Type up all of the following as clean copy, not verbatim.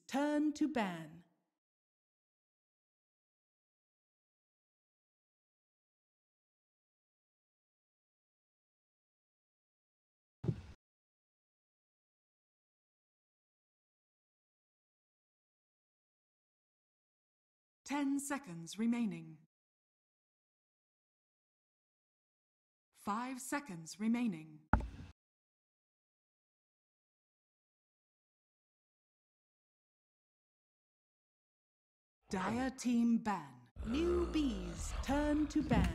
Turn to ban. Ten seconds remaining. 5 seconds remaining. Dire team ban. Newbees turn to ban.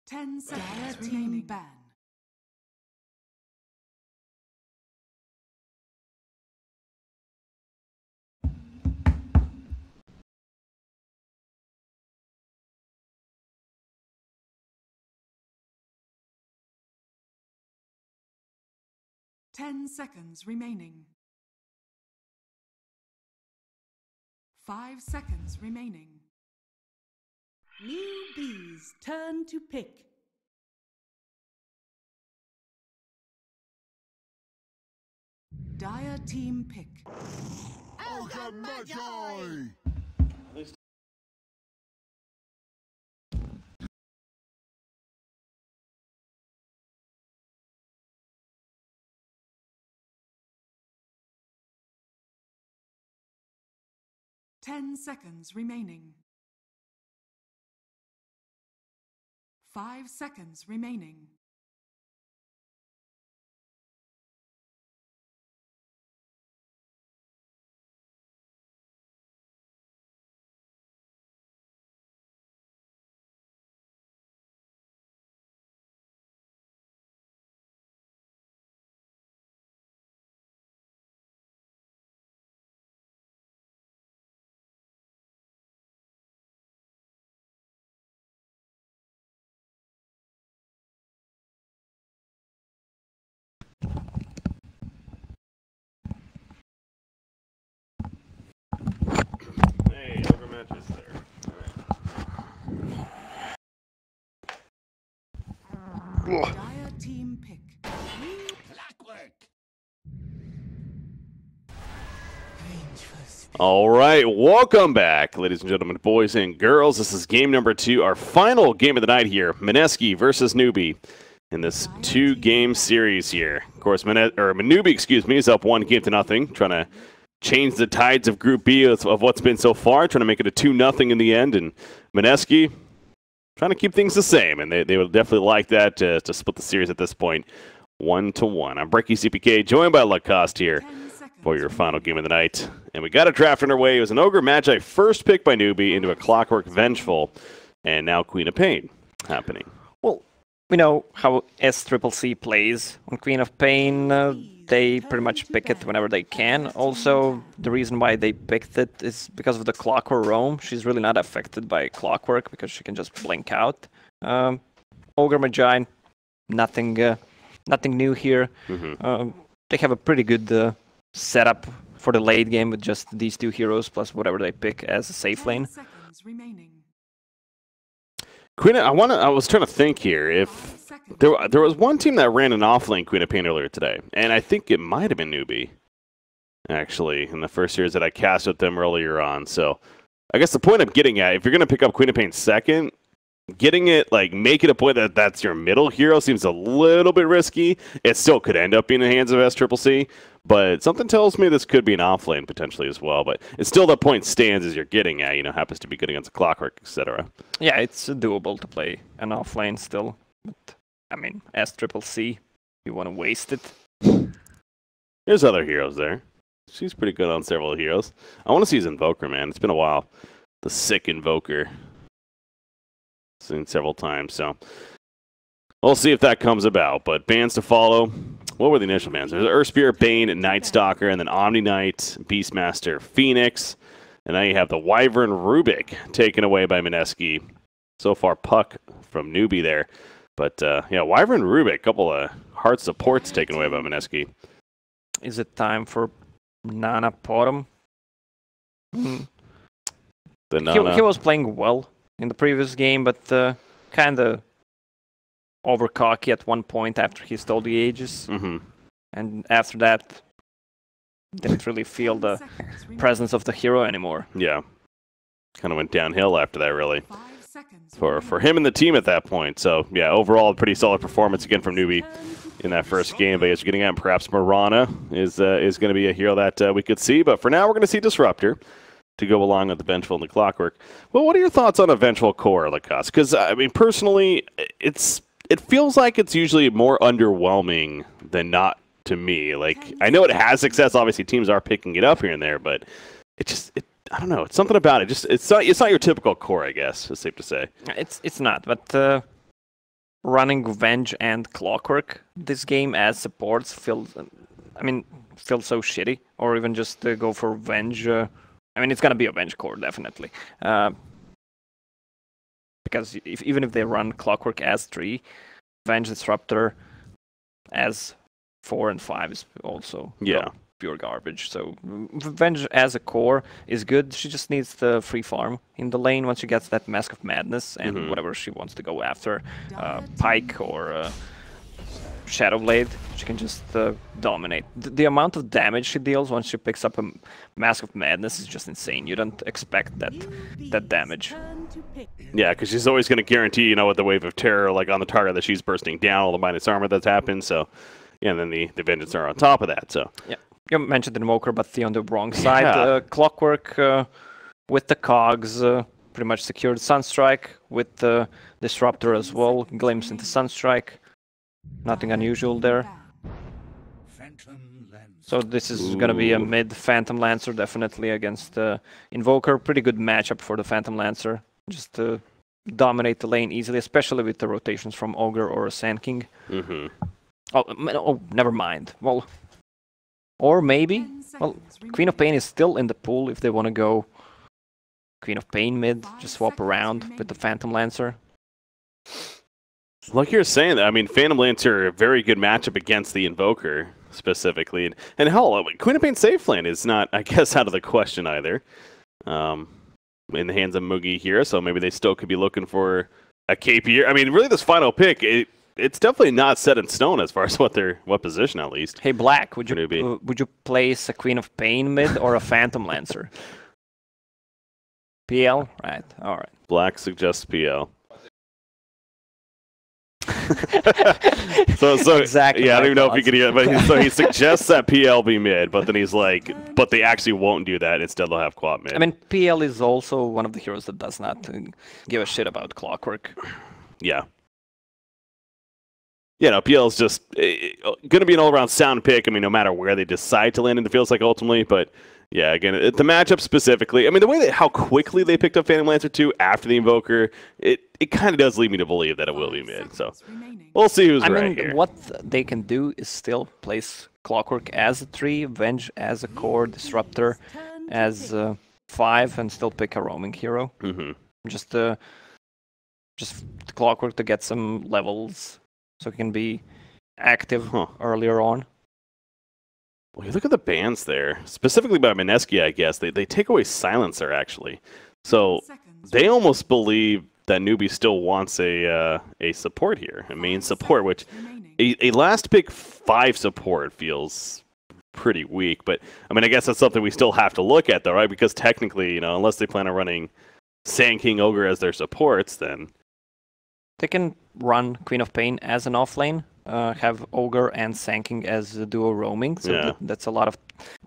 Ten seconds remaining. Ban. Ten seconds remaining. 5 seconds remaining. Newbees turn to pick. Dire team pick. Ogre Magi! 10 seconds remaining. 5 seconds remaining. Hey, Ogre matches there. Dire team pick. All right, welcome back, ladies and gentlemen, boys and girls. This is game number 2, our final game of the night here. Mineski versus Newbee in this 2-game series here. Of course, Newbee, is up 1-0, trying to change the tides of Group B of what's been so far, trying to make it a 2-0 in the end. And Mineski trying to keep things the same, and they would definitely like that to split the series at this point 1-1. I'm Breaky CPK, joined by Lacoste here for your final game of the night. And we got a draft underway. It was an Ogre Magi first pick by Newbee into a Clockwork Vengeful, and now Queen of Pain happening. Well, we know how SCCC plays. On Queen of Pain, they pretty much pick it whenever they can. Also, the reason why they picked it is because of the Clockwork Roam. She's really not affected by Clockwork because she can just blink out. Ogre Magi, nothing new here. They have a pretty good setup for the late game with just these 2 heroes plus whatever they pick as a safe lane. Queen, I was trying to think here if there was one team that ran an offlane Queen of Pain earlier today, and I think it might have been Newbee, actually, in the first series that I cast with them earlier on. So I guess the point I'm getting at, if you're going to pick up Queen of Pain second, getting it, make it a point that that's your middle hero seems a little bit risky. It still could end up being in the hands of SCCC, but something tells me this could be an offlane potentially as well. But it's still the point stands as you're getting at, happens to be good against Clockwork, etc. Yeah, it's doable to play an offlane still. But, I mean, SCCC, you want to waste it. There's other heroes there. She's pretty good on several heroes. I want to see his Invoker, man. It's been a while. The sick Invoker. Seen several times, so we'll see if that comes about. But bans to follow. What were the initial bans? There's Earthspear, Bane, Night Stalker, and then Omni Knight, Beastmaster, Phoenix, and now you have the Wyvern Rubik taken away by Mineski. So far, Puck from Newbee there, but yeah, Wyvern Rubik, couple of hard supports taken away by Mineski. Is it time for Nana Potom. The Nana. He was playing well in the previous game, but kind of over cocky at one point after he stole the Aegis. And after that, didn't really feel the presence of the hero anymore. Yeah. Kind of went downhill after that, really. For him and the team at that point. So, yeah, overall, a pretty solid performance again from Newbee in that first game. But as you're getting at, perhaps Mirana is going to be a hero that we could see. But for now, we're going to see Disruptor to go along with the Vengeful and the Clockwork. Well, what are your thoughts on a Vengeful core, Lacoste? Because, I mean, personally, it feels like it's usually more underwhelming than not to me. Like, I know it has success. Obviously, teams are picking it up here and there, but it just... I don't know. It's something about it. Just it's not your typical core, I guess. It's safe to say. It's not. But running Venge and Clockwork this game as supports feels so shitty. Or even just go for Venge. I mean, it's gonna be a Venge core definitely. Because even if they run Clockwork as 3, Venge Disruptor as 4 and 5 is also pure garbage. So Venge as a core is good. She just needs the free farm in the lane once she gets that Mask of Madness and whatever she wants to go after, Pike or Shadowblade. She can just dominate. The amount of damage she deals once she picks up a Mask of Madness is just insane. You don't expect that damage. Yeah, because she's always going to guarantee, you know, with the Wave of Terror, like on the target that she's bursting down, all the minus armor that's happened. So, yeah, and then the Vengeance are on top of that. So, yeah. You mentioned the Invoker, but on the wrong side. Clockwork with the Cogs pretty much secured Sunstrike with the Disruptor as well. Glimpse into Sunstrike. Nothing unusual there. So this is going to be a mid Phantom Lancer, definitely, against Invoker. Pretty good matchup for the Phantom Lancer. Just to dominate the lane easily, especially with the rotations from Ogre or a Sand King. Oh, never mind. Well... Or maybe, well, Queen of Pain is still in the pool if they want to go Queen of Pain mid, just swap around with the Phantom Lancer. Like you're saying, I mean, Phantom Lancer, a very good matchup against the Invoker, specifically. And hell, Queen of Pain safe lane is not, I guess, out of the question either. In the hands of Mugi here, so maybe they still could be looking for a KP. I mean, really, this final pick, it's definitely not set in stone as far as what position at least. Hey Black, would you place a Queen of Pain mid or a Phantom Lancer? PL, right? All right. Black suggests PL. so exactly. Yeah, I don't even know if you could hear it, but he suggests that PL be mid, but then he's like, but they actually won't do that. Instead, they'll have Quad mid. I mean, PL is also one of the heroes that does not give a shit about Clockwork. Yeah. Yeah, no, PL is just going to be an all-around sound pick. I mean, no matter where they decide to land in the feels like ultimately, but yeah, again, the matchup specifically. I mean, the way how quickly they picked up Phantom Lancer 2 after the Invoker, it kind of does lead me to believe that it will be mid. So we'll see who's right here. What they can do is still place Clockwork as a 3, Venge as a core, Disruptor as 5, and still pick a roaming hero. Just Clockwork to get some levels. So it can be active earlier on. Well, you look at the bans there, specifically by Mineski, I guess. They take away Silencer, actually. So they almost believe that Newbee still wants a support here, a main support, which a last pick 5 support feels pretty weak. But, I mean, I guess that's something we still have to look at, though, right? Because technically, you know, unless they plan on running Sand King Ogre as their supports, then... They can run Queen of Pain as an offlane, have Ogre and Sand King as a duo roaming, so that's a lot of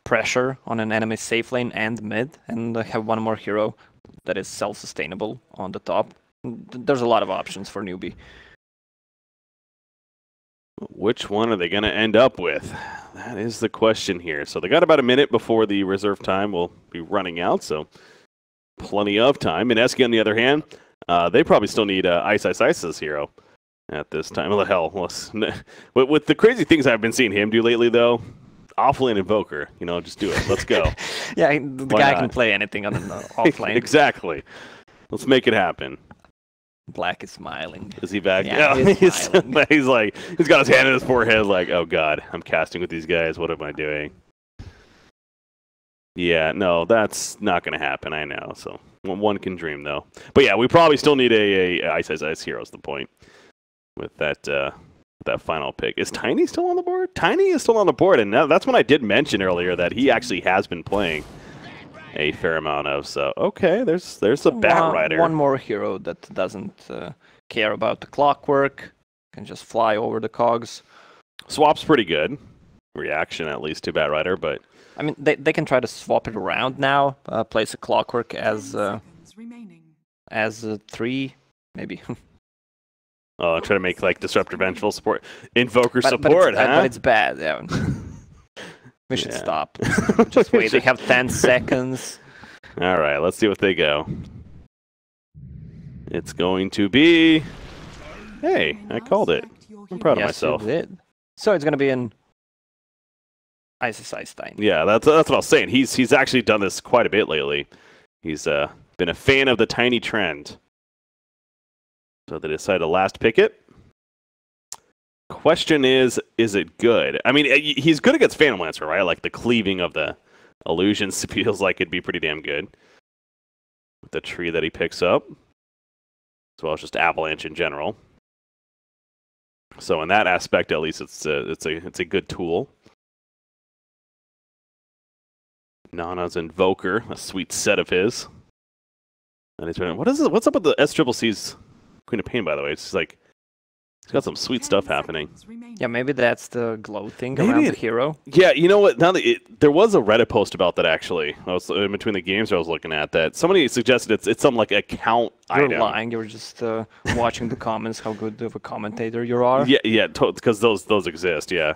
pressure on an enemy safe lane and mid, and have one more hero that is self-sustainable on the top. There's a lot of options for Newbee. Which one are they going to end up with? That is the question here. So they got about a minute before the reserve time will be running out, so plenty of time. Mineski, on the other hand, they probably still need Ice's hero at this time. Well, hell, with the crazy things I've been seeing him do lately, though, offlane Invoker, you know, just do it. Let's go. Yeah, the guy can play anything on the offlane. Exactly. Let's make it happen. Black is smiling. Is he back? Yeah, he's smiling. He's like, he's got his hand on his forehead like, oh god, I'm casting with these guys. What am I doing? Yeah, no, that's not going to happen, I know. So one can dream, though. But yeah, we probably still need a Ice Ice Ice Hero is the point with that final pick. Is Tiny still on the board? Tiny is still on the board, and that's when I did mention earlier that he actually has been playing a fair amount of. So, okay, there's a Bat Rider. One more hero that doesn't care about the clockwork, can just fly over the cogs. Swap's pretty good. Reaction, at least, to Bat Rider, but... I mean, they can try to swap it around now, place a clockwork as 3, maybe. Oh, try to make, like, Disruptor Vengeful support. Invoker support, huh? But it's bad, yeah. We should stop. Just wait, they have 10 seconds. All right, let's see what they go. It's going to be... Hey, I called it. I'm proud of myself. You did. So it's going to be an Ice Ice Tiny. Yeah, that's what I was saying. He's actually done this quite a bit lately. He's been a fan of the tiny trend. So they decided to last pick it. Question is it good? I mean, he's good against Phantom Lancer, right? Like the cleaving of the illusions feels like it'd be pretty damn good. With the tree that he picks up. As well as just Avalanche in general. So in that aspect, at least, it's a good tool. Nana's Invoker, a sweet set of his. And he's been, what's up with the SCCC's Queen of Pain, by the way? It's just like, it's got some sweet stuff happening. Yeah, maybe that's the glow thing around the hero. Yeah, you know what? Now that there was a Reddit post about that, actually. I was in between the games I was looking at that. Somebody suggested it's some like account item. You're lying. You were just watching the comments, how good of a commentator you are. Yeah, because those exist, yeah.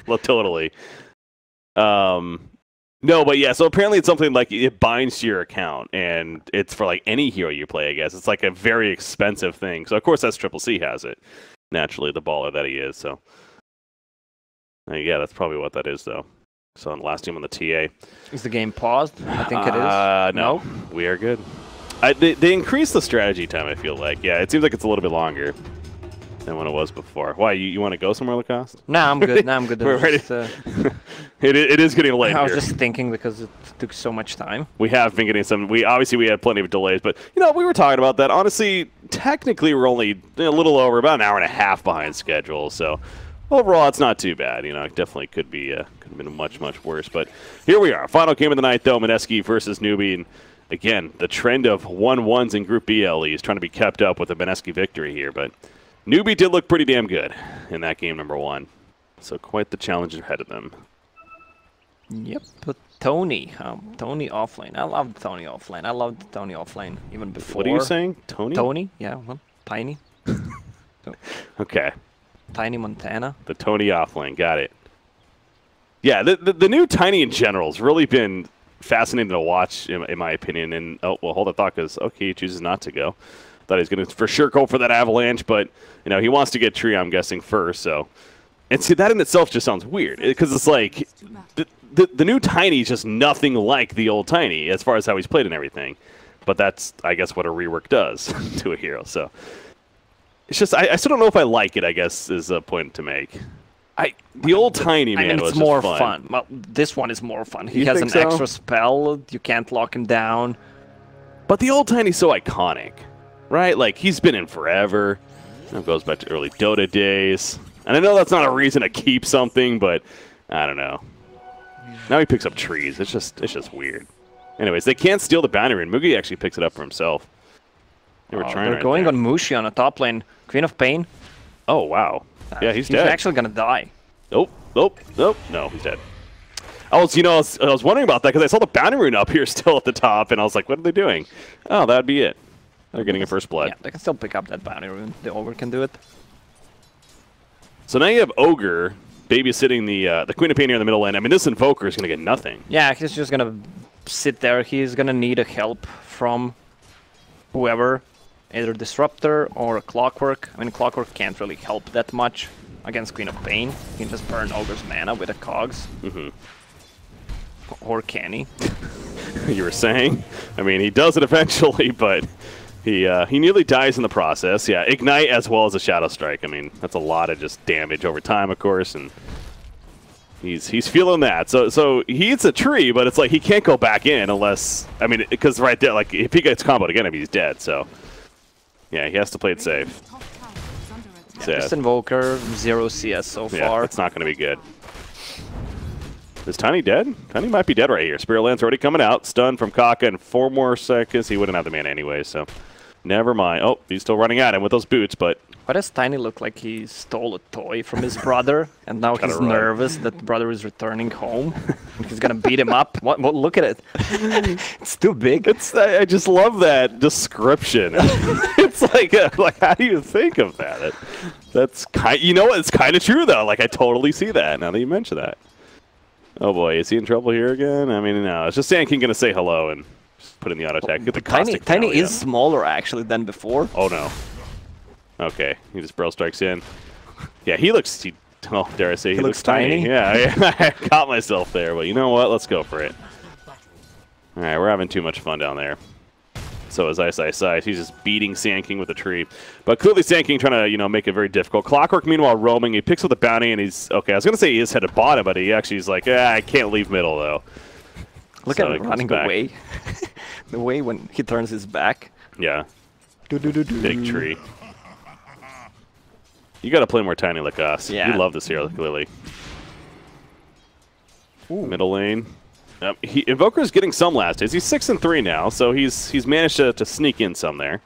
Well, totally. No, but yeah, so apparently it's something like it binds to your account, and it's for like any hero you play, I guess. It's like a very expensive thing. So, of course, SCCC has it. Naturally, the baller that he is, so. Yeah, that's probably what that is, though. So, last team on the TA. Is the game paused? I think it is. No, we are good. They increased the strategy time, I feel like. Yeah, it seems like it's a little bit longer than when it was before. Why, you want to go somewhere, Lacoste? No, I'm good. No, I'm good. We're ready. It is getting late. I was just thinking because it took so much time. We have been getting some. We had plenty of delays, but we were talking about that. Honestly, technically, we're only a little over about an hour and a half behind schedule. So overall, it's not too bad. It definitely could have been much worse. But here we are, final game of the night though. Mineski versus Newbee, and again, the trend of 1-1s in Group B is trying to be kept up with a Mineski victory here, but. Newbee did look pretty damn good in that game number 1. So quite the challenge ahead of them. Yep, but Tony offlane. I loved Tony offlane. I loved Tony offlane even before. What are you saying? Tony? Tony, yeah, well, Tiny. So, okay. Tiny Montana. The Tony offlane, got it. Yeah, the new Tiny in general has really been fascinating to watch, in my opinion. And, oh, well, hold that thought, because, okay, he chooses not to go. Thought he was going to for sure go for that Avalanche, but he wants to get Tree, I'm guessing, first. So, and see, that in itself just sounds weird because it's like the new Tiny is just nothing like the old Tiny as far as how he's played and everything. But that's, I guess, what a rework does to a hero. So it's just I still don't know if I like it, I guess, is a point to make. The old Tiny, man, it's was more just fun. Well, this one is more fun. He has an extra spell. You can't lock him down. But the old Tiny's so iconic. Right? Like, he's been in forever. It goes back to early Dota days. And I know that's not a reason to keep something, but I don't know. Now he picks up trees. It's just weird. Anyways, they can't steal the boundary, and Mugi actually picks it up for himself. They were trying. They're going on Mushi on the top lane. Queen of Pain. Oh, wow. Yeah, he's dead. He's actually going to die. Nope. No, he's dead. I was wondering about that because I saw the boundary rune up here still at the top, and I was like, what are they doing? Oh, that'd be it. They're getting a first blood. Yeah, they can still pick up that bounty rune. The Ogre can do it. So now you have Ogre babysitting the Queen of Pain here in the middle lane. I mean, this Invoker is going to get nothing. Yeah, he's just going to sit there. He's going to need a help from whoever. Either Disruptor or Clockwork. I mean, Clockwork can't really help that much against Queen of Pain. He can just burn Ogre's mana with the cogs. Mm-hmm. Or can he? You were saying? I mean, he does it eventually, but he nearly dies in the process. Yeah, Ignite as well as a Shadow Strike. I mean, that's a lot of just damage over time, of course. And He's feeling that. So he hits a tree, but it's like he can't go back in unless, I mean, because right there, like if he gets comboed again, he's dead. So yeah, he has to play it safe. Just Invoker, 0 CS so far. It's not going to be good. Is Tiny dead? Tiny might be dead right here. Spirit Lance already coming out. Stun from Kaka in 4 more seconds. He wouldn't have the mana anyway, so never mind. Oh, he's still running at him with those boots, but... Why does Tiny look like he stole a toy from his brother, and now he's nervous that the brother is returning home, and he's gonna beat him up? What? Look at it. It's too big. I just love that description. It's like how do you think of that? That's kind. You know what? It's kind of true though. Like I totally see that now that you mention that. Oh boy, is he in trouble here again? I mean, no. It's just Sand King gonna say hello and just put in the auto attack. Get the Tiny is smaller actually than before. Oh no. Okay, he just bro strikes in. Yeah, he looks. Oh, dare I say he looks tiny? Yeah, I caught myself there, but you know what? Let's go for it. All right, we're having too much fun down there. So is Ice. He's just beating Sand King with a tree, but clearly Sand King trying to make it very difficult. Clockwork meanwhile roaming. He picks up the bounty and he's okay. I was gonna say he is headed bottom, but he actually is like, I can't leave middle though. Look at him running away. The way when he turns his back. Yeah. Big tree. You got to play more Tiny like us. Yeah. You love this hero, clearly. Ooh. Middle lane. Invoker's getting some last days. He's 6-3 now, so he's managed to sneak in some there.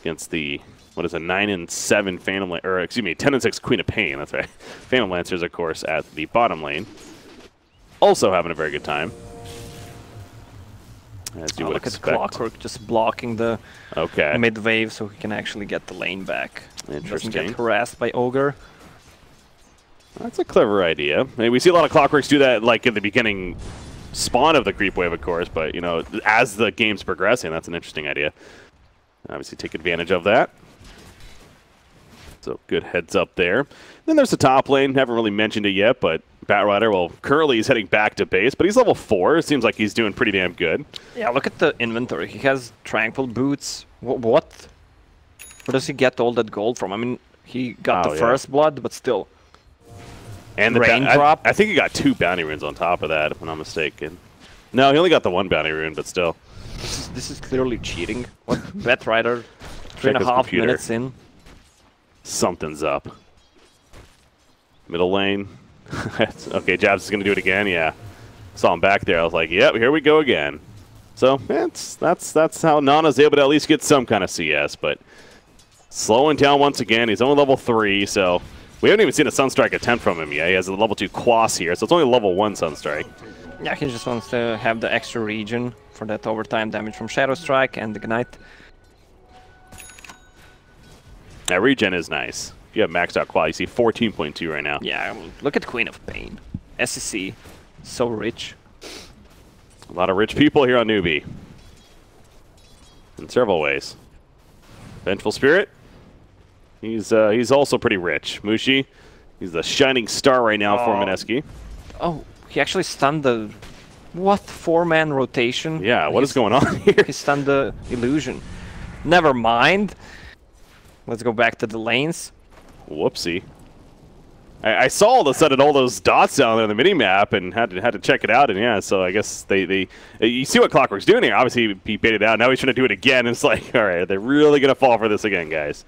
Against the, 9-7 Phantom Lancer, or excuse me, 10-6 Queen of Pain. That's right. Phantom Lancers, of course, at the bottom lane. Also having a very good time. As you would expect. Look at Clockwork just blocking the Okay. mid wave so he can actually get the lane back. Interesting. Doesn't get harassed by Ogre. That's a clever idea. I mean, we see a lot of Clockworks do that, like in the beginning spawn of the creep wave, of course. But as the game's progressing, that's an interesting idea. Obviously, take advantage of that. So good heads up there. Then there's the top lane. Haven't really mentioned it yet, but Batrider, well, currently he's heading back to base, but he's level 4. It seems like he's doing pretty damn good. Yeah, look at the inventory. He has Tranquil Boots. What? Where does he get all that gold from? I mean, he got the first blood, but still. And the Raindrop. I think he got 2 bounty runes on top of that, if I'm not mistaken. No, he only got the 1 bounty rune, but still. This is clearly cheating. What? Batrider, 3.5 minutes in. Something's up. Middle lane. Okay, Jabs is going to do it again. Yeah. Saw him back there. I was like, yep, here we go again. So that's how Nana's able to at least get some kind of CS, but slowing down once again. He's only level 3, so we haven't even seen a Sunstrike attempt from him yet. He has a level 2 Quas here, so it's only a level 1 Sunstrike. Yeah, he just wants to have the extra regen for that overtime damage from Shadow Strike and Ignite. That regen is nice. You have maxed out quality. You see 14.2 right now. Yeah, look at Queen of Pain. SEC, so rich. A lot of rich people here on Newbee. In several ways. Vengeful Spirit. He's also pretty rich. Mushi. He's the shining star right now for Mineski. Oh, he actually stunned the... What? 4-man rotation? Yeah, what is going on here? He stunned the illusion. Never mind. Let's go back to the lanes. Whoopsie. I saw all of a sudden all those dots down there on the mini-map and had to check it out, and yeah, so I guess they you see what Clockwork's doing here. Obviously, he baited out. Now he's trying to do it again. It's like, all right, they're really going to fall for this again, guys.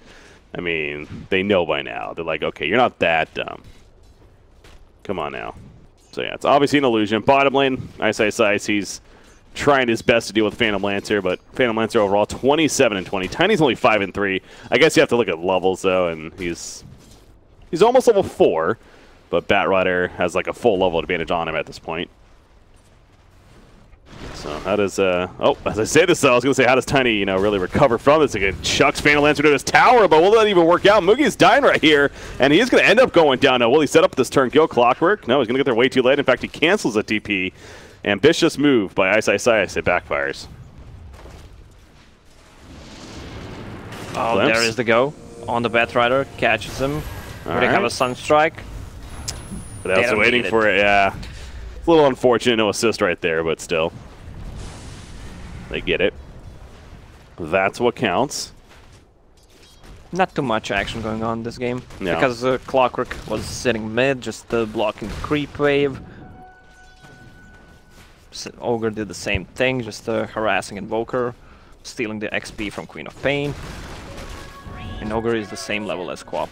I mean, they know by now. They're like, okay, you're not that dumb. Come on now. So yeah, it's obviously an illusion. Bottom lane, Ice. He's trying his best to deal with Phantom Lancer, but Phantom Lancer overall 27-20. Tiny's only 5-3. I guess you have to look at levels though, and he's almost level 4, but Batrider has like a full level advantage on him at this point. So how does oh, as I say this though, I was gonna say, how does Tiny really recover from this again? Chucks Phantom Lancer to his tower, but will that even work out? Mugi's dying right here, and he's gonna end up going down. Now will he set up this turn kill Clockwork? No, he's gonna get there way too late. In fact, he cancels a TP. Ambitious move by Ice. It backfires. Oh, Glimpse. There is the go on the Batrider, catches him. They have a Sunstrike. But I was waiting for it, yeah. It's a little unfortunate, no assist right there, but still. They get it. That's what counts. Not too much action going on this game. No. Because Clockwork was sitting mid, just blocking the creep wave. Ogre did the same thing, just harassing Invoker, stealing the XP from Queen of Pain. And Ogre is the same level as Quap.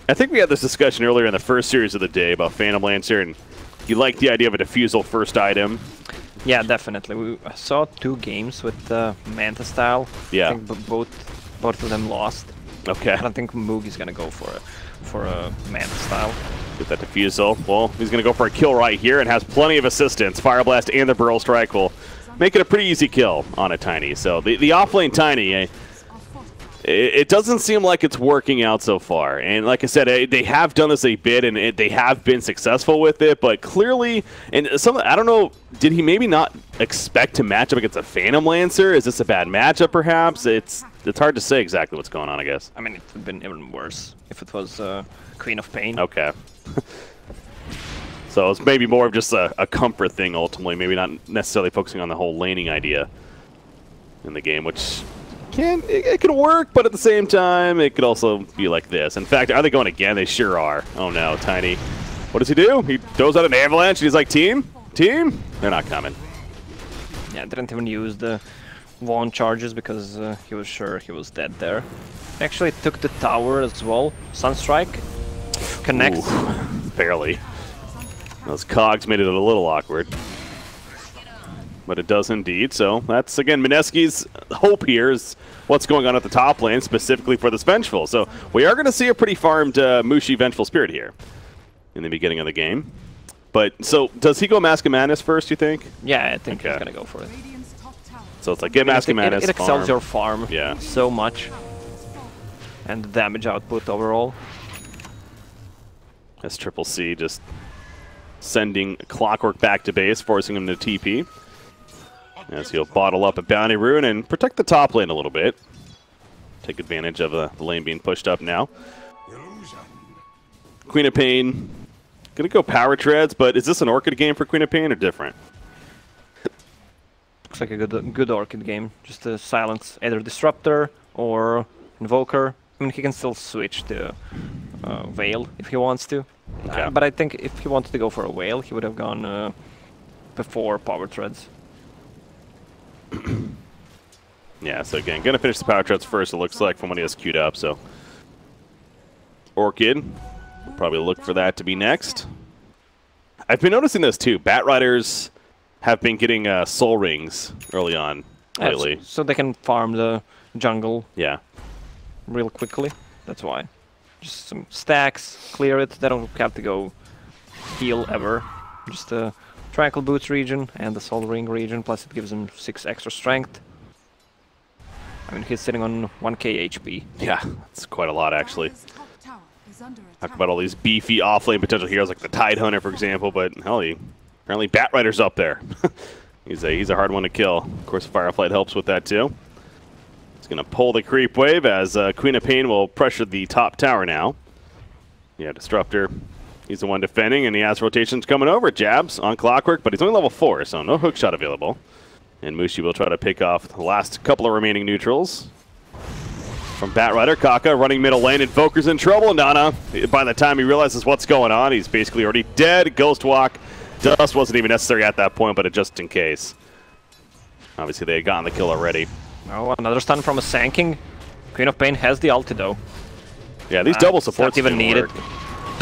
I think we had this discussion earlier in the first series of the day about Phantom Lancer, and you like the idea of a defusal first item. Yeah, definitely. We saw 2 games with Manta style. Yeah. I think both of them lost. Okay. I don't think Moogie's gonna go for a Manta style. Get that defusal. Well, he's going to go for a kill right here and has plenty of assistance. Fire Blast and the Burrow Strike will make it a pretty easy kill on a Tiny. So the offlane Tiny, it doesn't seem like it's working out so far. And like I said, they have done this a bit, and they have been successful with it. But clearly, and I don't know, did he maybe not expect to match up against a Phantom Lancer? Is this a bad matchup, perhaps? It's hard to say exactly what's going on, I guess. I mean, it would have been even worse if it was Queen of Pain. Okay. So it's maybe more of just a comfort thing, ultimately. Maybe not necessarily focusing on the whole laning idea in the game, which it could work, but at the same time, it could also be like this. In fact, are they going again? They sure are. Oh no, Tiny. What does he do? He throws out an avalanche, and he's like, team? Team? They're not coming. Yeah, didn't even use the wand charges because he was sure he was dead there. Actually took the tower as well. Sunstrike. Connects. Ooh, barely. Those cogs made it a little awkward. But it does indeed, so that's, again, Mineski's hope here is what's going on at the top lane, specifically for this Vengeful. So we are going to see a pretty farmed Mushi Vengeful Spirit here in the beginning of the game. But, so, does he go Mask of Madness first, you think? Yeah, I think he's going to go for it. So it's like, get Mask of Madness, it excels farm. your farm Yeah. so much. And the damage output overall. As Triple C just sending Clockwork back to base, forcing him to TP. As he'll bottle up a Bounty Rune and protect the top lane a little bit. Take advantage of the lane being pushed up now. Queen of Pain, gonna go Power Treads, but is this an Orchid game for Queen of Pain or different? Looks like a good Orchid game. Just to silence either Disruptor or Invoker. I mean, he can still switch to Veil if he wants to. Okay. But I think if he wanted to go for a Veil, he would have gone before Power Treads. Yeah, so again, gonna finish the Power Treads first, it looks like, from when he has queued up, so. Orchid, we'll probably look for that to be next. I've been noticing this too. Bat Riders have been getting Soul Rings early on lately. So they can farm the jungle Yeah. real quickly. That's why. Just some stacks, clear it. They don't have to go heal ever. Just the Tranquil Boots region and the Soul Ring region, plus it gives him 6 extra strength. I mean, he's sitting on 1k HP. Yeah, that's quite a lot, actually. Talk about all these beefy off-lane potential heroes like the Tide Hunter, for example, but hell, apparently Bat Rider's up there. he's a hard one to kill. Of course, Fireflight helps with that, too. He's going to pull the creep wave as Queen of Pain will pressure the top tower now. Yeah, Disruptor. He's the one defending, and he has rotations coming over. Jabs on Clockwork, but he's only level 4, so no hook shot available. And Mushi will try to pick off the last couple of remaining neutrals. From Bat Rider, Kaka running middle lane. Invoker's in trouble. Nana, by the time he realizes what's going on, he's basically already dead. Ghost Walk. Dust wasn't even necessary at that point, but just in case. Obviously, they had gotten the kill already. Oh, another stun from a Sanking. Queen of Pain has the ulti, though. Yeah, these double supports not even needed.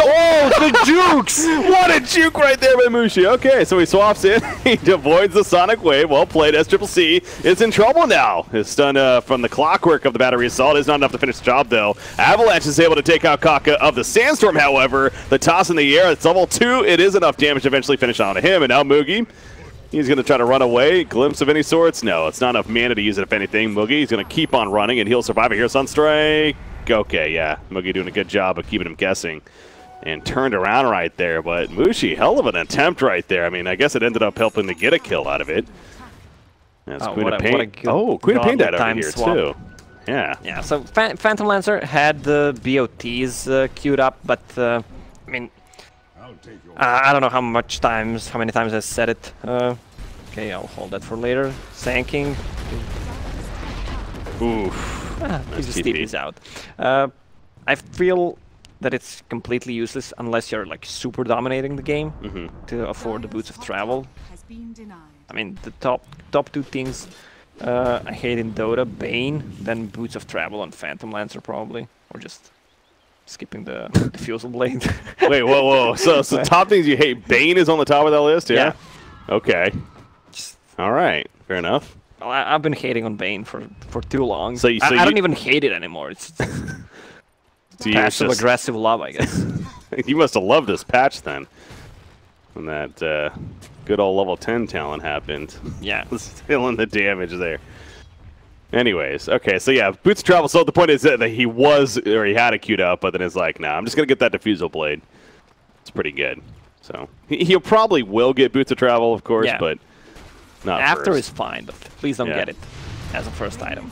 Oh, the jukes! What a juke right there by Mushi. Okay, so he swaps in. He avoids the Sonic Wave. Well played. SCCC is in trouble now. His stun from the Clockwork of the Battery Assault is not enough to finish the job, though. Avalanche is able to take out Kaka of the Sandstorm, however. The toss in the air, it's level 2. It is enough damage to eventually finish onto him. And now Moogie, he's going to try to run away. Glimpse of any sorts? No, it's not enough mana to use it, if anything. Moogie, he's going to keep on running, and he'll survive it here. Sunstrike. Okay, yeah. Moogie doing a good job of keeping him guessing. And turned around right there, but Mushi, hell of an attempt right there. I mean, I guess it ended up helping to get a kill out of it. That's Queen of Pain. Queen of Pain died over here, too. Yeah. Yeah, so Phantom Lancer had the BOTs queued up, but, I mean, I don't know how many times I said it. Okay, I'll hold that for later. Sanking. Oof. He just TP. TP's out. I feel that it's completely useless unless you're like super dominating the game to afford the boots of travel. I mean, the top two things I hate in Dota: Bane, then boots of travel and Phantom Lancer probably, or just skipping the Diffusal Blade. Wait, whoa. So top things you hate, Bane is on the top of that list, yeah? Okay. All right, fair enough. Well, I've been hating on Bane for too long. So I don't even hate it anymore. It's passive aggressive love, I guess. You must have loved this patch then, when that good old level 10 talent happened. Yeah. Stealing the damage there. Anyways, okay, so yeah, boots of travel. So the point is that he had it queued up, but then it's like, nah, I'm just gonna get that Diffusal Blade. It's pretty good. So he'll probably will get boots of travel, of course, but not after first. is fine, but please don't get it as a first item.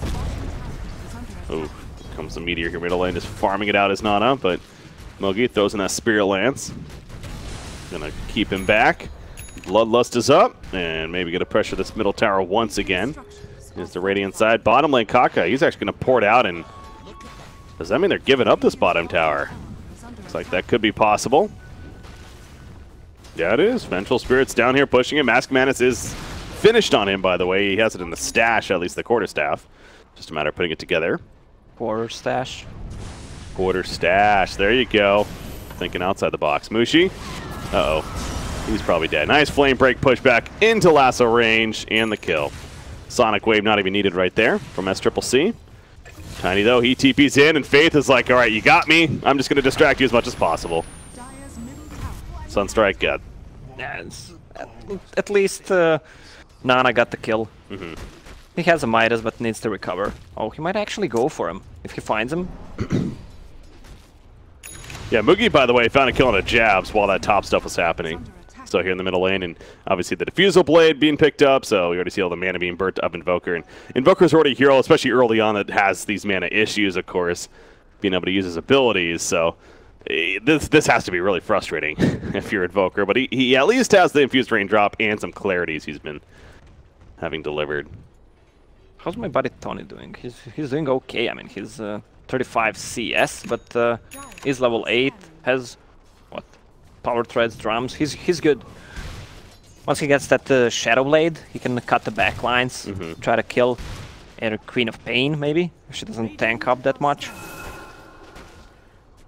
Ooh, comes the meteor here middle lane, just farming it out as Nana, but Mogi throws in that Spirit Lance. Gonna keep him back. Bloodlust is up, and maybe gonna pressure this middle tower once again. Here's the Radiant side. Bottom lane, Kaka, he's actually gonna pour it out, and does that mean they're giving up this bottom tower? Looks like that could be possible. Yeah, it is. Vengeful Spirit's down here pushing him. Mask Manus is finished on him, by the way. He has it in the stash, at least the quarterstaff. Just a matter of putting it together. Quarter stash. Quarter stash. There you go. Thinking outside the box. Mushi. Uh-oh. He's probably dead. Nice flame break pushback into lasso range and the kill. Sonic Wave not even needed right there from SCCC. Tiny, though, he TP's in, and Faith is like, all right, you got me. I'm just going to distract you as much as possible. Sunstrike, good. Yeah, at least Nana got the kill. He has a Midas, but needs to recover. Oh, he might actually go for him if he finds him. Yeah, Moogie, by the way, found a kill on a jabs while that top stuff was happening. So here in the middle lane, and obviously the Diffusal Blade being picked up, so we already see all the mana being burnt up Invoker. And Invoker's already a hero, especially early on, that has these mana issues, of course, being able to use his abilities. So this has to be really frustrating if you're Invoker, but he at least has the Infused Raindrop and some clarities he's been having delivered. How's my buddy Tony doing? He's doing okay. I mean, he's 35 CS, but is level 8, has what? Power Threads, drums. He's good. Once he gets that Shadow Blade, he can cut the back lines, try to kill a Queen of Pain, maybe, if she doesn't tank up that much.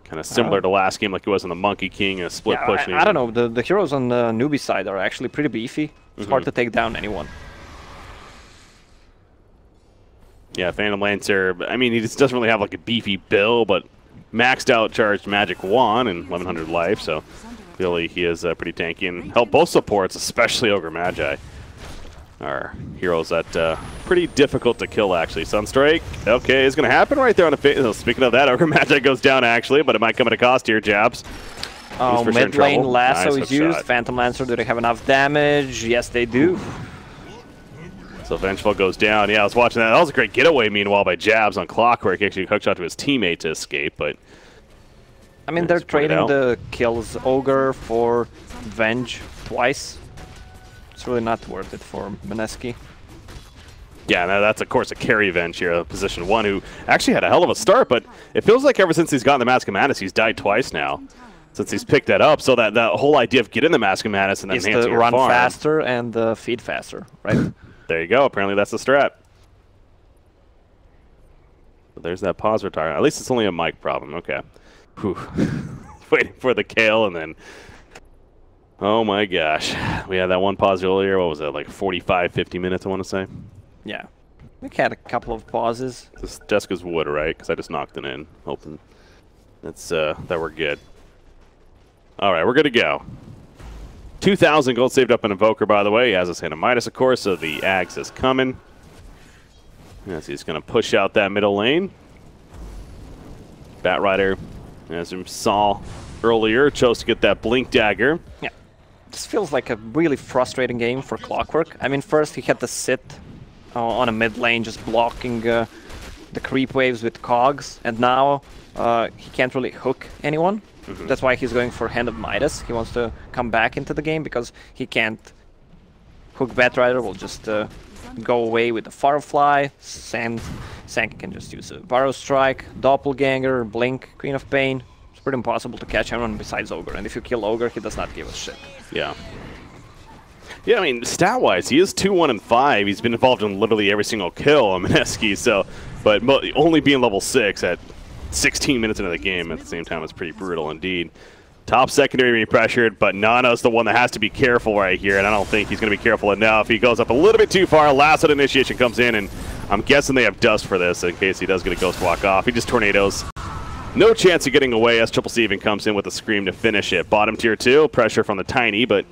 Kind of similar to last game, like it was in the Monkey King, a split push. I don't know. The heroes on the Newbee side are actually pretty beefy. It's hard to take down anyone. Yeah, Phantom Lancer, I mean, he just doesn't really have like a beefy bill, but maxed out charged Magic Wand and 1100 life, so really he is pretty tanky and help both supports, especially Ogre Magi. Are heroes that pretty difficult to kill, actually. Sunstrike, okay, is going to happen right there on the face. Speaking of that, Ogre Magi goes down, actually, but it might come at a cost here, Jabs. Oh, mid lane lasso is used. Phantom Lancer, do they have enough damage? Yes, they do. So Vengeful goes down. Yeah, I was watching that. That was a great getaway, meanwhile, by Jabs on Clockwork. He actually hookshot to his teammate to escape, but... I mean, they're trading the kills Ogre for Venge twice. It's really not worth it for Mineski. Yeah, that's, of course, a carry Venge here, position 1, who actually had a hell of a start, but it feels like ever since he's gotten the Mask of Madness, he's died twice now, since he's picked that up. So that whole idea of getting the Mask of Madness and then enhancing your farm... run faster and feed faster, right? There you go. Apparently that's the strat. So there's that pause retirement. At least it's only a mic problem. Okay. Whew. Waiting for the Kale and then... Oh my gosh. We had that one pause earlier. What was it? Like 45, 50 minutes, I want to say? Yeah. We had a couple of pauses. This is Jessica's wood, right? Because I just knocked it in. Hoping that's, that we're good. All right, we're good to go. 2,000 gold saved up in Invoker, by the way. He has his hand of Midas, of course, so the Axe is coming. Yes, he's going to push out that middle lane. Batrider, as we saw earlier, chose to get that Blink Dagger. Yeah, this feels like a really frustrating game for Clockwork. I mean, first he had to sit on a mid lane just blocking the creep waves with cogs, and now he can't really hook anyone. That's why he's going for Hand of Midas. He wants to come back into the game because he can't hook Batrider. Will just go away with the Firefly. Sank can just use a Burrow Strike, Doppelganger, Blink, Queen of Pain. It's pretty impossible to catch anyone besides Ogre, and if you kill Ogre, he does not give a shit. Yeah. Yeah, I mean, stat-wise, he is 2, 1, and 5. He's been involved in literally every single kill on Mineski, so, but only being level 6 at 16 minutes into the game at the same time is pretty brutal indeed. Top secondary being pressured, but Nana's the one that has to be careful right here, and I don't think he's going to be careful enough. He goes up a little bit too far. Last initiation comes in, and I'm guessing they have dust for this in case he does get a ghost walk off. He just tornadoes. No chance of getting away as Triple C even comes in with a scream to finish it. Bottom tier 2, pressure from the Tiny, but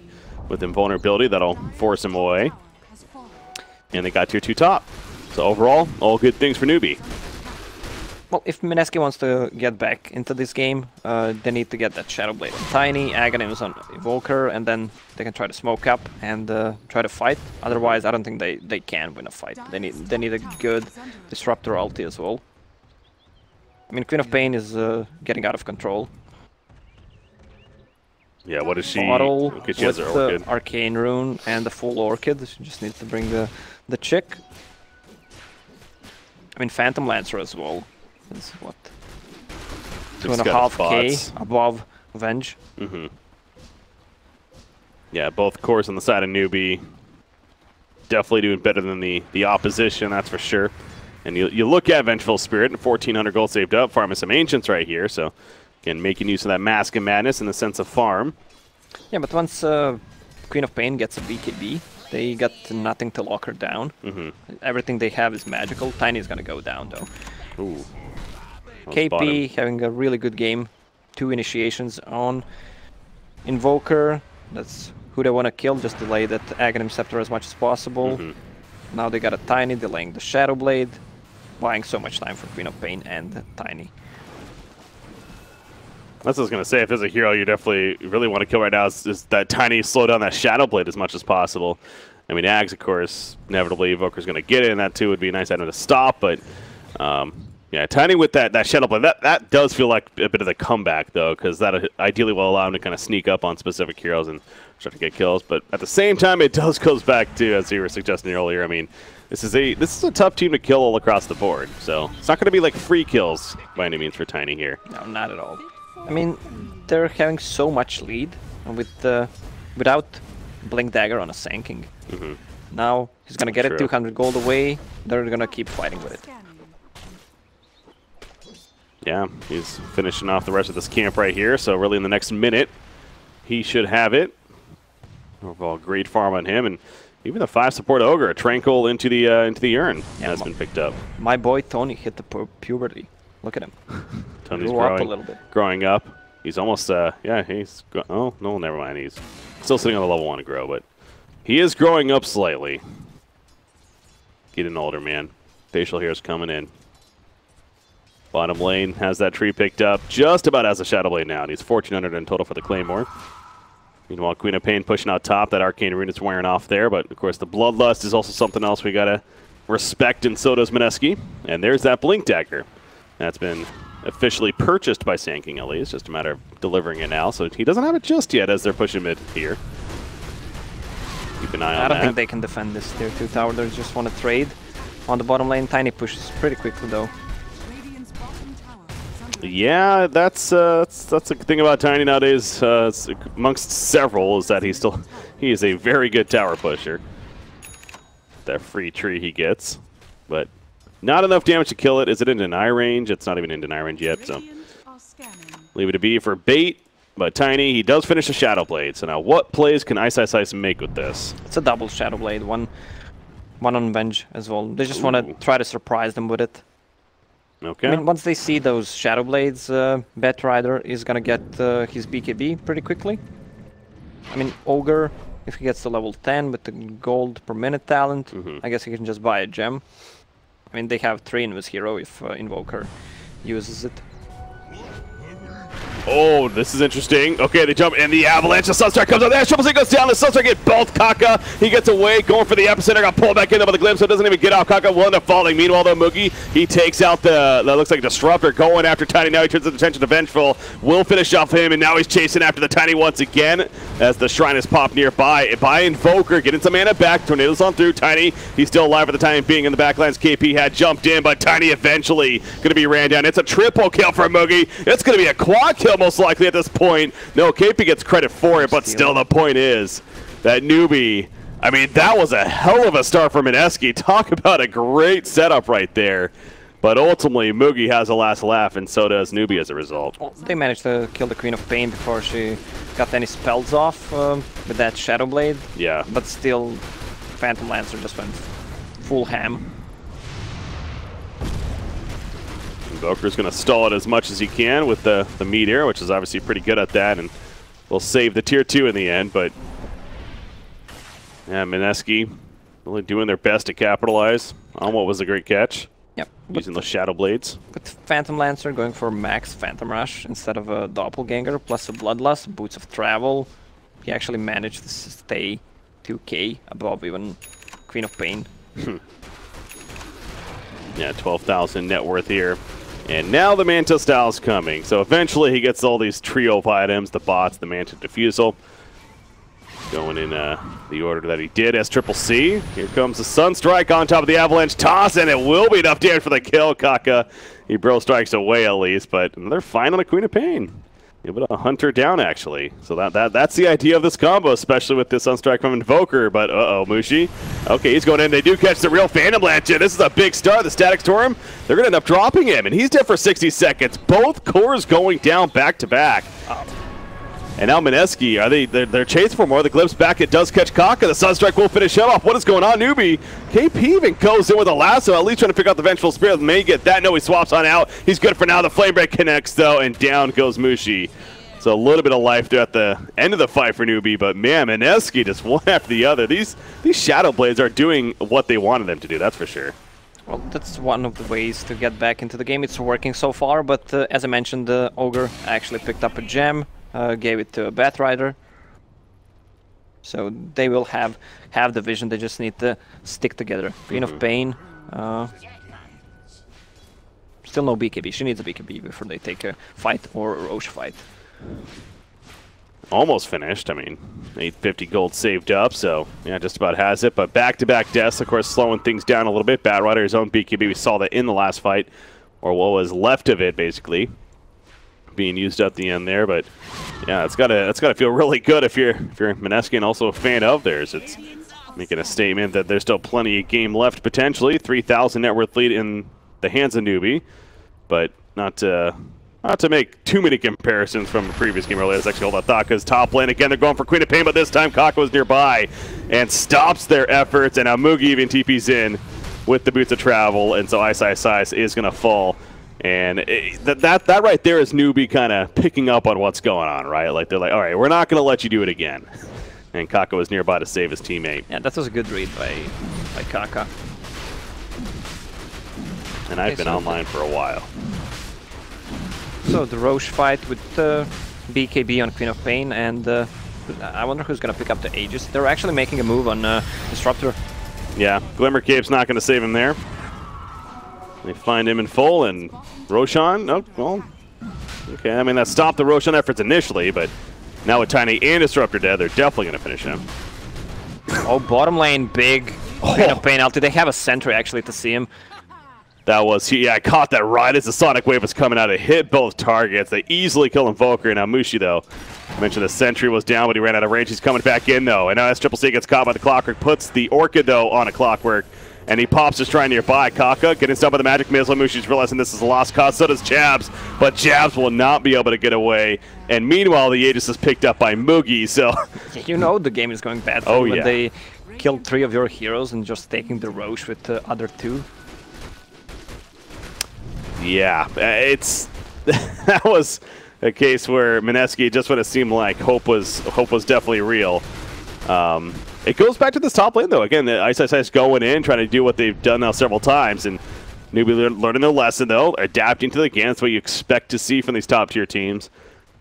with invulnerability, that'll force him away. And they got tier 2 top. So overall, all good things for Newbee. Well, if Mineski wants to get back into this game, they need to get that Shadow Blade on Tiny, Aghanims on Evoker, and then they can try to smoke up and try to fight. Otherwise, I don't think they can win a fight. They need a good Disruptor ulti as well. I mean, Queen of Pain is getting out of control. Yeah, what is she? Bottle okay, she has with her Orchid. The Arcane Rune and the full Orchid. She just needs to bring the chick. I mean, Phantom Lancer as well. Is what? 2.5k above Venge. Mm-hmm. Yeah, both cores on the side of Newbee. Definitely doing better than the opposition, that's for sure. And you look at Vengeful Spirit and 1,400 gold saved up, farming some Ancients right here. So, again, making use of that Mask of Madness in the sense of farm. Yeah, but once Queen of Pain gets a BKB, they got nothing to lock her down. Mm-hmm. Everything they have is magical. Tiny is going to go down, though. Ooh. KP having a really good game. 2 initiations on Invoker. That's who they want to kill. Just delay that Aghanim Scepter as much as possible. Mm-hmm. Now they got a Tiny delaying the Shadow Blade. Buying so much time for Queen of Pain and Tiny. That's what I was going to say. If there's a hero you definitely really want to kill right now, is that Tiny slow down that Shadow Blade as much as possible. I mean, Ags, of course, inevitably Evoker's going to get it, and that too would be a nice item to stop, but yeah, Tiny with that Shadow Blade, that does feel like a bit of the comeback, though, because that ideally will allow him to kind of sneak up on specific heroes and start to get kills. But at the same time, it goes back to, as you were suggesting earlier, I mean, this is a tough team to kill all across the board. So it's not going to be like free kills by any means for Tiny here. No, not at all. I mean, they're having so much lead without Blink Dagger on a Sanking. Mm-hmm. Now he's going to get it 200 gold away. They're going to keep fighting with it. Yeah, he's finishing off the rest of this camp right here, so really in the next minute, he should have it. Overall, great farm on him, and even the 5 support Ogre, a Tranquil into the urn has been picked up. My boy Tony hit the puberty. Look at him. Tony's grew up a little bit. Growing up. He's almost, yeah, he's, oh, no, never mind. He's still sitting on the level 1 to grow, but he is growing up slightly. Getting older, man. Facial hair's coming in. Bottom lane has that tree picked up, just about has a Shadow Blade now, and he's 1,400 in total for the Claymore. Meanwhile, Queen of Pain pushing out top. That Arcane Rune is wearing off there, but of course the Bloodlust is also something else we gotta respect, and so does Mineski. And there's that Blink Dagger. That's been officially purchased by Sanking at least, just a matter of delivering it now. So he doesn't have it just yet as they're pushing mid here. Keep an eye on that. I don't think they can defend this tier 2 tower. They just want to trade. On the bottom lane, Tiny pushes pretty quickly though. Yeah, that's the thing about Tiny nowadays. Amongst several, is that he is a very good tower pusher. That free tree he gets, but not enough damage to kill it. Is it in deny range? It's not even in deny range yet, so leave it to be for bait. But Tiny, he does finish a Shadow Blade. So now, what plays can Ice Ice Ice make with this? It's a double Shadow Blade, one on Venge as well. They just want to try to surprise them with it. Okay. I mean, once they see those Shadow Blades, Bet Rider is gonna get his BKB pretty quickly. I mean, Ogre, if he gets to level 10 with the gold per minute talent, I guess he can just buy a gem. I mean, they have 3 in this hero if Invoker uses it. Oh, this is interesting. Okay, they jump in the avalanche. The Sunstrike comes out there. Triple C goes down. The Sunstrike get both Kaka. He gets away, going for the epicenter. Got pulled back in by the glimpse, so it doesn't even get out. Kaka will end up falling. Meanwhile, though, Moogie, he takes out the, that looks like Disruptor going after Tiny. Now he turns his attention to Vengeful. Will finish off him, and now he's chasing after the Tiny once again as the Shrine is popped nearby. By Invoker, getting some mana back. Tornadoes on through. Tiny, he's still alive for the time being in the backlines. KP had jumped in, but Tiny eventually going to be ran down. It's a triple kill for Moogie. It's going to be a quad kill most likely at this point. No, KP gets credit for it, but still the point is that Newbee, I mean, that was a hell of a start for Mineski. Talk about a great setup right there. But ultimately, Moogie has a last laugh, and so does Newbee as a result. Well, they managed to kill the Queen of Pain before she got any spells off with that Shadow Blade. Yeah. But still, Phantom Lancer just went full ham. Invoker's going to stall it as much as he can with the Meteor, which is obviously pretty good at that, and will save the tier 2 in the end. But yeah, Mineski really doing their best to capitalize on what was a great catch. Yep. Using those Shadow Blades. With Phantom Lancer going for max Phantom Rush instead of a Doppelganger plus a Bloodlust, Boots of Travel. He actually managed to stay 2k above even Queen of Pain. Yeah, 12,000 net worth here. And now the Manta Style's coming. So eventually he gets all these trio of items, the bots, the Manta Diffusal. Going in the order that he did as Triple C. Here comes the Sunstrike on top of the Avalanche Toss, and it will be enough damage for the kill. Kaka, he bro strikes away at least, but they're fine on the Queen of Pain. Able to hunt her down, actually. So that's the idea of this combo, especially with this Sunstrike from Invoker. But, uh-oh, Mushi. Okay, he's going in. They do catch the real Phantom Lance. This is a big start. The Static Storm, they're going to end up dropping him, and he's dead for 60 seconds. Both cores going down back-to-back. And now Mineski, they're chasing for more. The glimpse back, it does catch Kaka. The Sunstrike will finish him off. What is going on, Newbee? KP even goes in with a lasso, at least trying to pick out the Vengeful Spirit. May get that. No, he swaps on out. He's good for now. The Flame Break connects, though, and down goes Mushi. So a little bit of life there at the end of the fight for Newbee, but man, Mineski just one after the other. These Shadow Blades are doing what they wanted them to do, that's for sure. Well, that's one of the ways to get back into the game. It's working so far, but as I mentioned, the Ogre actually picked up a gem. Gave it to a Batrider. So they will have the vision, they just need to stick together. Queen of Pain. Still no BKB, she needs a BKB before they take a fight or a Roche fight. Almost finished, I mean, 850 gold saved up, so yeah, just about has it. But back-to-back deaths, of course, slowing things down a little bit. Batrider, his own BKB, we saw that in the last fight, or what was left of it, basically. Being used at the end there, but yeah, it's gotta feel really good if you're Mineski and also a fan of theirs. It's making a statement that there's still plenty of game left potentially. 3,000 net worth lead in the hands of Newbee, but not to make too many comparisons from the previous game earlier. Let's actually hold out Thaka's top lane again. They're going for Queen of Pain, but this time Kaka was nearby and stops their efforts, and now Mugi even TP's in with the Boots of Travel, and so Ice is gonna fall. And that right there is Newbee kind of picking up on what's going on, right? Like, they're like, all right, we're not going to let you do it again. And Kaka was nearby to save his teammate. Yeah, that was a good read by Kaka. And I've been online for a while. So the Roche fight with BKB on Queen of Pain, and I wonder who's going to pick up the Aegis. They're actually making a move on Disruptor. Yeah, Glimmer Cape's not going to save him there. They find him in full, and Roshan, oh, well, okay, I mean, that stopped the Roshan efforts initially, but now with Tiny and Disruptor dead, they're definitely going to finish him. Oh, bottom lane, big Queen of Pain ulti. They have a sentry, actually, to see him. That was, yeah, I caught that right as the Sonic Wave was coming out. It hit both targets. They easily kill Invoker. Now Mushi, though, I mentioned the sentry was down, but he ran out of range. He's coming back in, though, and now as Triple C gets caught by the Clockwork, puts the Orchid, though, on a Clockwork. And he pops his Shrine nearby. Kaka getting stuck by the Magic Missile. Mushi's realizing this is a lost cause. So does Jabs. But Jabs will not be able to get away. And meanwhile, the Aegis is picked up by Mugi. So you know the game is going bad for when they killed 3 of your heroes and just taking the Roche with the other 2. Yeah, that was a case where Mineski, just when it seemed like hope was definitely real. It goes back to this top lane, though. Again, the Ice going in, trying to do what they've done now several times, and Newbee learning their lesson, though, adapting to the game. That's what you expect to see from these top-tier teams.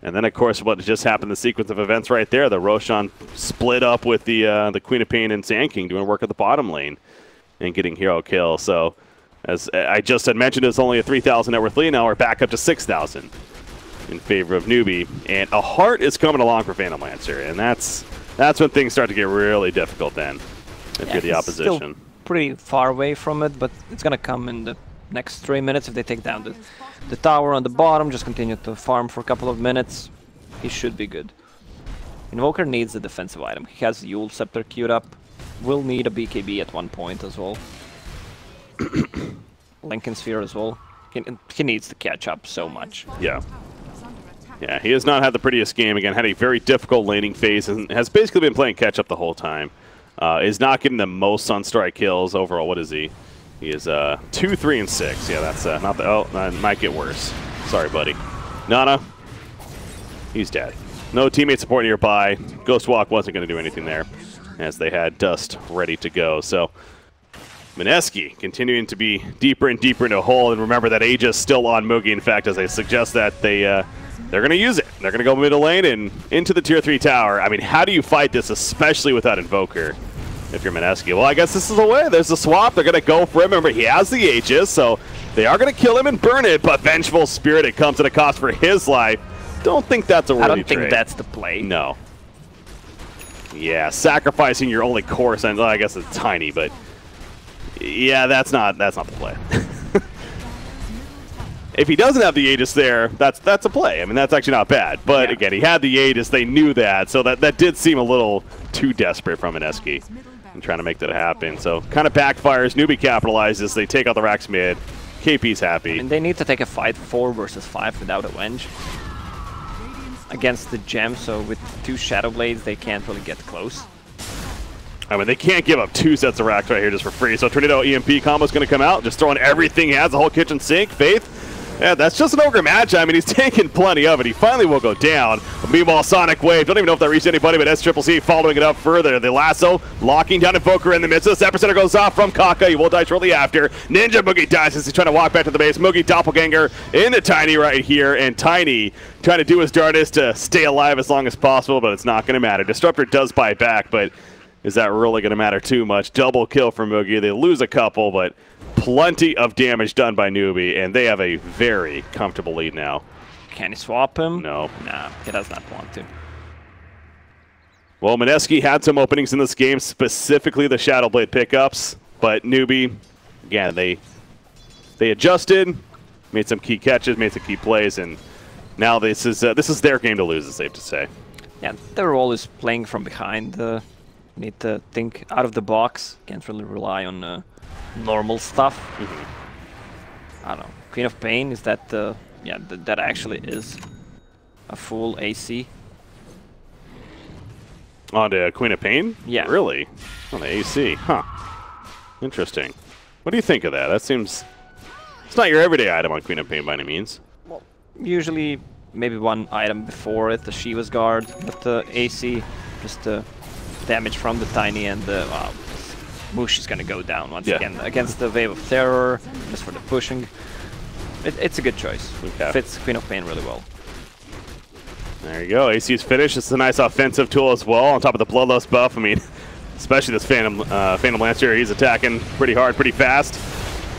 And then, of course, what just happened, the sequence of events right there, the Roshan split up with the Queen of Pain and Sand King doing work at the bottom lane and getting hero kill. So, as I just had mentioned, it's only a 3,000 net worth lead. Now we're back up to 6,000 in favor of Newbee. And a heart is coming along for Phantom Lancer, and that's when things start to get really difficult then, if you're the opposition. Still pretty far away from it, but it's going to come in the next 3 minutes if they take down the tower on the bottom. Just continue to farm for a couple of minutes. He should be good. Invoker needs the defensive item. He has Yule Scepter queued up. Will need a BKB at one point as well. Lincoln Sphere as well. He needs to catch up so much. Yeah. Yeah, he has not had the prettiest game. Again, had a very difficult laning phase and has basically been playing catch up the whole time. Is not getting the most Sunstrike kills overall. What is he? He is 2, 3, and 6. Yeah, that's not the. Oh, that might get worse. Sorry, buddy. Nana, he's dead. No teammate support nearby. Ghost Walk wasn't going to do anything there, as they had Dust ready to go. So Mineski continuing to be deeper and deeper into a hole, and remember that Aegis still on Mugi. In fact, as I suggest that they're going to use it. They're going to go middle lane and into the tier 3 tower. I mean, how do you fight this, especially without Invoker? If you're Mineski, well, I guess this is the way. There's the swap. They're going to go for him. Remember, he has the Aegis, so they are going to kill him and burn it, but Vengeful Spirit, it comes at a cost for his life. Don't think that's a worthy trade. I don't think that's the play. No. Yeah, sacrificing your only core sense. Well, I guess it's tiny, but yeah, that's not the play. If he doesn't have the Aegis there, that's a play. I mean, that's actually not bad. But yeah, again, he had the Aegis. They knew that, so that did seem a little too desperate from Mineski and trying to make that happen. So kind of backfires. Newbee capitalizes. They take out the Rax mid. KP's happy. And they need to take a fight 4 versus 5 without a Venge against the gem. So with 2 Shadow Blades, they can't really get close. I mean, they can't give up 2 sets of Rax right here just for free. So Tornado EMP combo is going to come out, just throwing everything he has, the whole kitchen sink. Faith. Yeah, that's just an Ogre match. I mean, he's taking plenty of it. He finally will go down. Meanwhile, Sonic Wave. Don't even know if that reached anybody, but SCCC following it up further. The lasso locking down Invoker in the midst. This epicenter goes off from Kaka. He will die shortly after. Ninja Moogie dies as he's trying to walk back to the base. Moogie Doppelganger in the Tiny right here. And Tiny trying to do his darndest to stay alive as long as possible, but it's not going to matter. Disruptor does buy back, but is that really going to matter too much? Double kill for Moogie. They lose a couple, but plenty of damage done by Newbee, and they have a very comfortable lead now. Can he swap him? No. Nah, he does not want to. Well, Mineski had some openings in this game, specifically the Shadow Blade pickups, but Newbee, again, they adjusted, made some key catches, made some key plays, and now this is their game to lose, it's safe to say. Yeah, they're always playing from behind. Need to think out of the box. Can't really rely on normal stuff. I don't know. Queen of Pain, is that yeah, that actually is a full AC. On the Queen of Pain? Yeah. Really? On the AC? Huh. Interesting. What do you think of that? That seems... It's not your everyday item on Queen of Pain by any means. Well, usually maybe one item before it, the Shiva's Guard, but the AC, just damage from the Tiny, and the Moosh is going to go down once again against the Wave of Terror, just for the pushing. It's a good choice. Okay. Fits Queen of Pain really well. There you go. AC's finished. It's a nice offensive tool as well, on top of the Bloodlust buff. I mean, especially this Phantom Lancer, he's attacking pretty hard, pretty fast.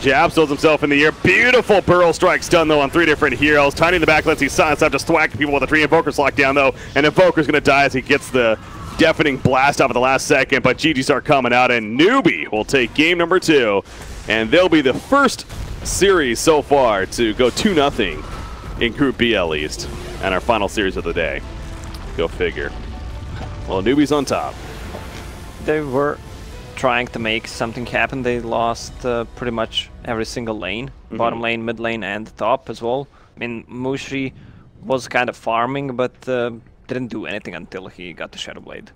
Jabs throws himself in the air. Beautiful Pearl Strike stun, though, on 3 different heroes. Tiny in the back lets he silence out, just thwacking people with a 3 Invoker's lockdown, though. And Invoker's going to die as he gets the deafening blast off at the last second, but GG's are coming out, and Newbee will take game number 2, and they'll be the first series so far to go 2-0 in Group B at least, and our final series of the day. Go figure. Well, Newbee's on top. They were trying to make something happen. They lost pretty much every single lane, bottom lane, mid lane, and top as well. I mean, Mushi was kind of farming, but didn't do anything until he got the Shadow Blade.